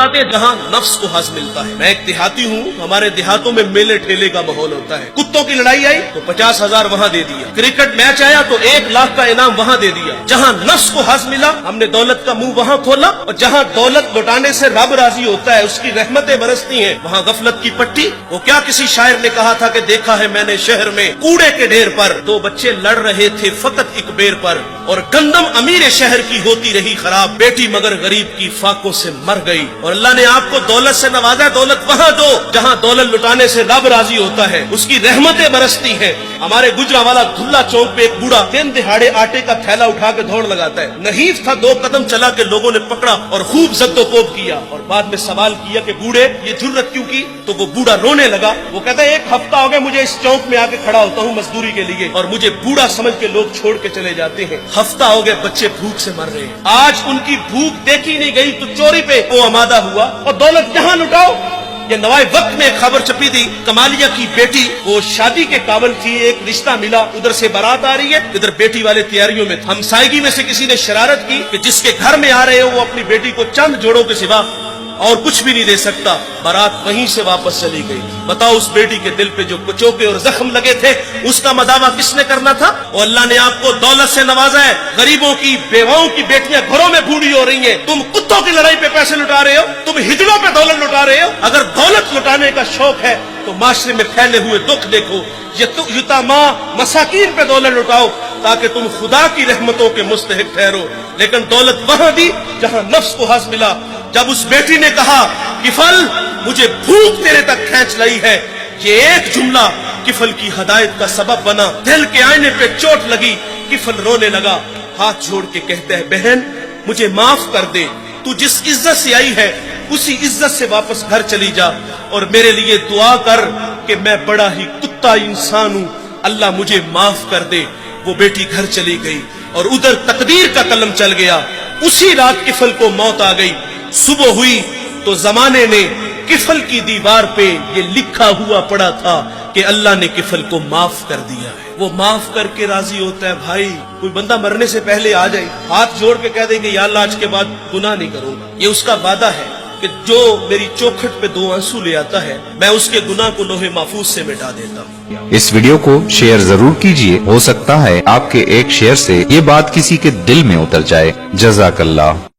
بتاتے ہیں جہاں نفس کو حظ ملتا ہے. میں ایک دیہاتی ہوں, ہمارے دیہاتوں میں میلے ٹھیلے کا ماحول ہوتا ہے. کتوں کی لڑائی آئی تو 50,000 وہاں دے دیا, کرکٹ میچ آیا تو 1 لاکھ کا انعام وہاں دے دیا. جہاں نفس کو حظ ملا ہم نے دولت کا منہ وہاں کھولا, اور جہاں دولت لوٹانے سے رب راضی ہوتا ہے, اس کی رحمتیں برستی ہیں, وہاں غفلت کی پٹی. وہ کیا کسی شاعر نے کہا تھا کہ دیکھا ہے میں نے شہر میں کوڑے کے ڈھیر پر 2 بچے لڑ رہے تھے فقط ایک بیر پر, اور گندم امیر شہر کی ہوتی رہی خراب, بیٹی مگر غریب کی فاقوں سے مر گئی. اور اللہ نے آپ کو دولت سے نوازا, دولت وہاں دو جہاں دولت لٹانے سے رب راضی ہوتا ہے, اس کی رحمتیں برستی ہیں. ہمارے گجرانوالہ دھلا چوک پہ ایک بوڑھا 3 دہاڑے آٹے کا تھیلا اٹھا کے دوڑ لگاتا ہے. نحیف تھا, 2 قدم چلا کے لوگوں نے پکڑا اور خوب زد و کوب کیا, اور بعد میں سوال کیا کہ بوڑھے یہ جرت کیوں کی؟ تو وہ بوڑھا رونے لگا. وہ کہتا ہے 1 ہفتہ ہو گیا مجھے اس چوک میں آ کے کھڑا ہوتا ہوں مزدوری کے لیے, اور مجھے بوڑھا سمجھ کے لوگ چھوڑ کے چلے جاتے ہیں. ہفتہ ہو گئے بچے بھوک سے مر رہے ہیں. آج ان کی بھوک دیکھی نہیں گئی تو چوری پہ وہ آمادہ ہوا, اور دولت جہاں لٹاؤ. یہ نوائے وقت میں ایک خبر چھپی تھی, کمالیہ کی بیٹی وہ شادی کے قابل تھی, ایک رشتہ ملا, ادھر سے بارات آ رہی ہے, ادھر بیٹی والے تیاریوں میں. ہمسائیگی میں سے کسی نے شرارت کی کہ جس کے گھر میں آ رہے ہو وہ اپنی بیٹی کو چند جوڑوں کے سوا اور کچھ بھی نہیں دے سکتا. بارات وہیں سے واپس چلی گئی. بتاؤ اس بیٹی کے دل پہ جو کچوکے اور زخم لگے تھے اس کا مداوع کس نے کرنا تھا؟ اور اللہ نے آپ کو دولت سے نوازا ہے. غریبوں کی بیواؤں کی بیٹیاں گھروں میں بوڑھی ہو رہی ہیں, تم کتوں کی لڑائی پہ پیسے لٹا رہے ہو, تم ہجڑوں پہ دولت لٹا رہے ہو. اگر دولت لٹانے کا شوق ہے تو معاشرے میں پھیلے ہوئے دکھ دیکھو. یتاما مساکین پہ دولت لٹاؤ تاکہ تم خدا کی رحمتوں کے مستحق ٹھہرو. لیکن دولت وہاں دی جہاں نفس کو حظ ملا. جب اس بیٹی نے کہا کفل مجھے بھوک تیرے تک کھینچ لائی ہے, یہ ایک جملہ کفل کی ہدایت کا سبب بنا. دل کے آئینے پہ چوٹ لگی, کفل رونے لگا, ہاتھ جوڑ کے کہتا ہے بہن مجھے معاف کر دے, تو جس عزت سے آئی ہے اسی عزت سے واپس گھر چلی جا, اور میرے لیے دعا کر کہ میں بڑا ہی کتا انسان ہوں, اللہ مجھے معاف کر دے. وہ بیٹی گھر چلی گئی اور ادھر تقدیر کا قلم چل گیا. اسی رات کفل کو موت آ گئی. صبح ہوئی تو زمانے نے کفل کی دیوار پہ یہ لکھا ہوا پڑا تھا کہ اللہ نے کفل کو معاف کر دیا ہے. وہ معاف کر کے راضی ہوتا ہے. بھائی کوئی بندہ مرنے سے پہلے آ جائے, ہاتھ جوڑ کے کہہ دے کہ یا اللہ آج کے بعد گناہ نہیں کروں گا, یہ اس کا وعدہ ہے کہ جو میری چوکھٹ پہ 2 آنسو لے آتا ہے میں اس کے گناہ کو لوح محفوظ سے مٹا دیتا ہوں. اس ویڈیو کو شیئر ضرور کیجئے, ہو سکتا ہے آپ کے ایک شیئر سے یہ بات کسی کے دل میں اتر جائے. جزاک اللہ.